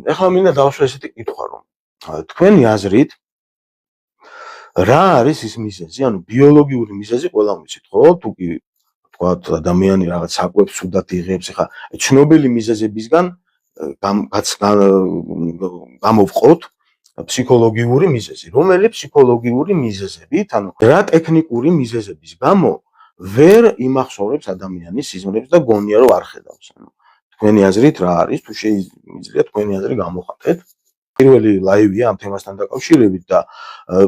ეხლა მინდა დავსვა ესეთი კითხვა, რომ თქვენი აზრით რა არის ის მიზეზი, ანუ ბიოლოგიური მიზეზი ყველა ვიცით, ხო? თუ კი თქვათ ადამიანი რაღაც საკვებს სუდად იღებს, ეხლა ცნობილი მიზეზებისგან გამოვყოთ ფსიქოლოგიური მიზეზი, რომელიც ფსიქოლოგიური მიზეზებით, ანუ რა ტექნიკური მიზეზების გამო ვერ იმახსოვრებს ადამიანის სიზმრებს და გონია რომ არ ხედავს. ანუ თქვენი აზრით რა არის, თუ შეიძლება თქვენი აზრი გამოხატეთ. პირველი ლაივია ამ თემასთან დაკავშირებით და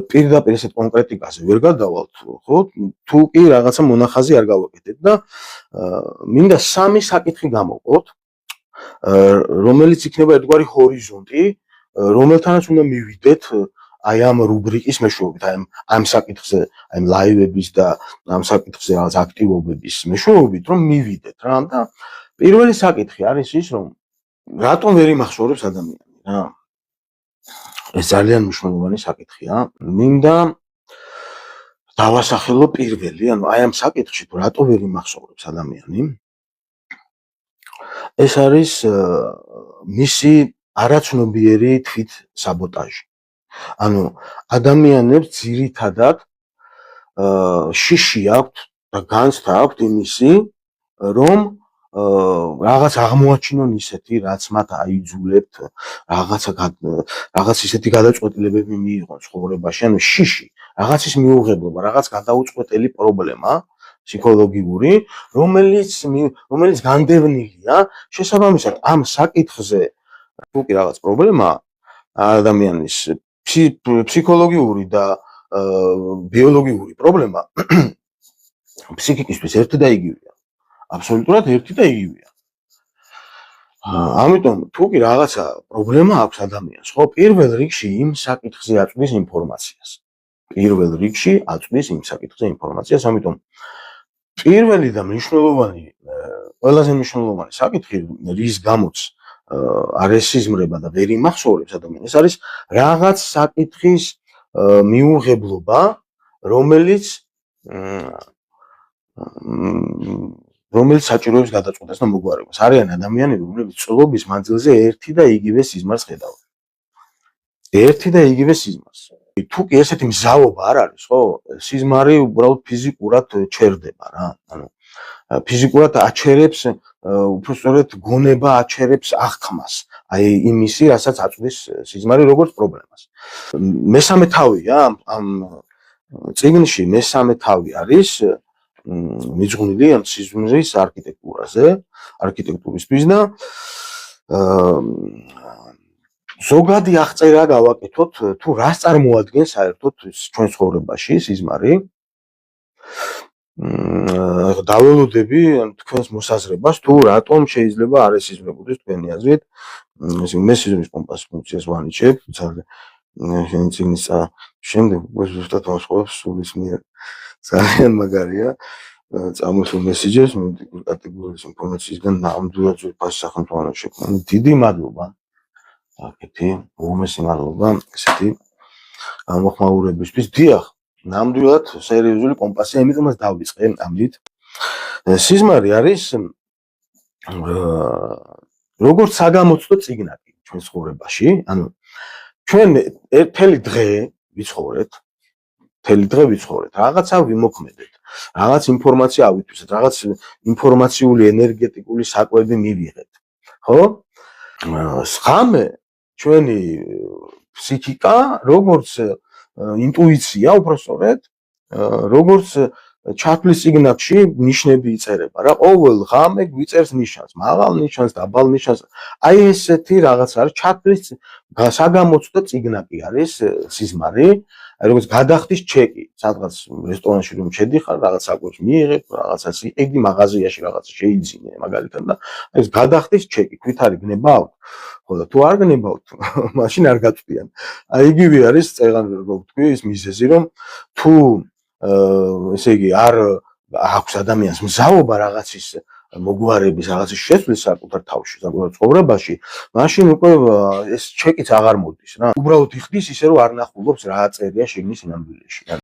პირდაპირ ესეთ კონკრეტიკაზე ვერ გადავალთ, ხო? თუ კი რაღაცა მონახაზი არ გავაკეთეთ და მინდა სამი საკითხი გამოვყოთ, რომელიც იქნება ერთგვარი ჰორიზონტი, რომელთანაც უნდა მივიდეთ აი ამ რუბრიკის მეშვეობით, აი ამ საკითხზე, აი ამ ლაივების და ამ საკითხზე რაღაც აქტივობების მეშვეობით, რომ მივიდეთ რა. და პირველი საკითხი არის ის, რომ რატომ ვერ იმახსოვრებს ადამიანი, რა? ეს ძალიან მნიშვნელოვანი საკითხია. მინდა დავასახელო პირველი, ანუ აი ამ საკითხში თუ რატო ვერ იმახსოვრებს ადამიანი. ეს არის მისი არაცნობიერი თვით საბოტაჟი. ანუ ადამიანებს ძირითადად შიში აქვთ და განცდა აქვთ იმისი, რომ რაღაც აღმოაჩინონ ისეთი, რაც მათ აიძულებთ, რაღაც ისეთი გადაწყვეტილებები მიიღონ ცხოვრებაში, ანუ შიში, რაღაცის მიუღებლობა, რაღაც გადაუწყვეტელი პრობლემა ფსიქოლოგიური, რომელიც განდევნილია, შესაბამისად ამ საკითხზე თუ კი რაღაც პრობლემა ადამიანის ფსიქოლოგიური და ბიოლოგიური პრობლემა ფსიქიკისთვის ერთი და იგივეა. აბსოლუტურად ერთი და იგივეა. ამიტომ თუ კი რაღაცა პრობლემა აქვს ადამიანს, ხო, პირველ რიგში იმ საკითხზე აწვდის ინფორმაციას. ამიტომ პირველი და მნიშვნელოვანი, ყველაზე მნიშვნელოვანი საკითხი, რის გამოც არ ესიზმრება და ვერ იმახსოვრებს ადამიანს, ეს არის რაღაც საკითხის მიუღებლობა, რომელიც საჭიროებს გადაწყვეტას და მოგვარებას. არიან ადამიანები, რომლებიც წლების მანძილზე ერთი და იგივე სიზმარს ხედავენ. ერთი და იგივე სიზმარს. თუ კი ესეთი მზაობა არ არის, ხო, სიზმარი უბრალოდ ფიზიკურად ჩერდება რა. ანუ ფიზიკურად აჩერებს, უბრალოდ გონება აჩერებს აღქმას. აი იმისი, რასაც აწვდის სიზმარი როგორც პრობლემას. მესამე თავია ამ წიგნში, მესამე თავი არის მიძღვნილი ამ სიზმრის არქიტექტურისთვის და ზოგადი აღწერა გავაკეთოთ, თუ რას წარმოადგენს საერთოდ ჩვენ ცხოვრებაში სიზმარი. დაველოდები თქვენს მოსაზრებას, თუ რატომ შეიძლება არ ესიზმრებოდეს თქვენი აზრით. მე სიზმრის კომპასის ფუნქციას ვანიჭებ, შენი წიგნის შემდეგ ზუსტად ვასწავლებს სულის მიერ. ძალიან მაგარია. წამოსულ მესიჯებს კატეგორიის ინფორმაციისგან ნამდვილად ძვირფას სახელმწიფო შექმნა. დიდი მადლობა. აკეთი, უმეტესი მადლობა ესეთი ამოხმაურებისთვის. დიახ, ნამდვილად სერიოზული კომპასია, იმიტომაც დავიწყე ამით. სიზმარი არის როგორც საგამოცდო წიგნაკი ჩვენ ცხოვრებაში, ანუ ჩვენ მთელი დღე ვიცხოვრეთ, რაღაცა ვიმოქმედეთ, რაღაც ინფორმაცია ავითვისეთ, რაღაც ინფორმაციული ენერგეტიკული საკვები მივიღეთ, ხო? ღამე ჩვენი ფსიქიკა, როგორც ინტუიცია, უბრალოდ როგორც ჩათვლის წიგნებში ნიშნები იწერება რა, ყოველ ღამე გვიწერს ნიშანს, მაღალ ნიშანს, დაბალ ნიშანს. აი ესეთი რაღაც არის ჩათვლის საგამოცდო წიგნაკი არის სიზმარი, როგორც გადახდის ჩეკი, სადღაც რესტორანში რომ შედიხარ, რაღაც საკვებს მიიღებ, რაღაცას იყიდი, მაღაზიაში რაღაცა შეიძინე, მაგალითად და ეს გადახდის ჩეკი, თვით არ გნებავთ, ხო და თუ არ გნებავთ, მაშინ არ გაწვდიან. აი იგივე არის წეგან როგორ ვთქვი, ის მიზეზი, რომ თუ ესე იგი არ აქვს ადამიანს მზაობა რაღაცის მოგვარების, რაღაცის შეცვლის საკუთარ თავში, საკუთარ ცხოვრებაში, მაშინ უკვე ეს ჩეკიც აღარ მოდის რა. უბრალოდ იხდის ისე რომ არ ნახულობს რა წერია შიგნის სინამდვილეში.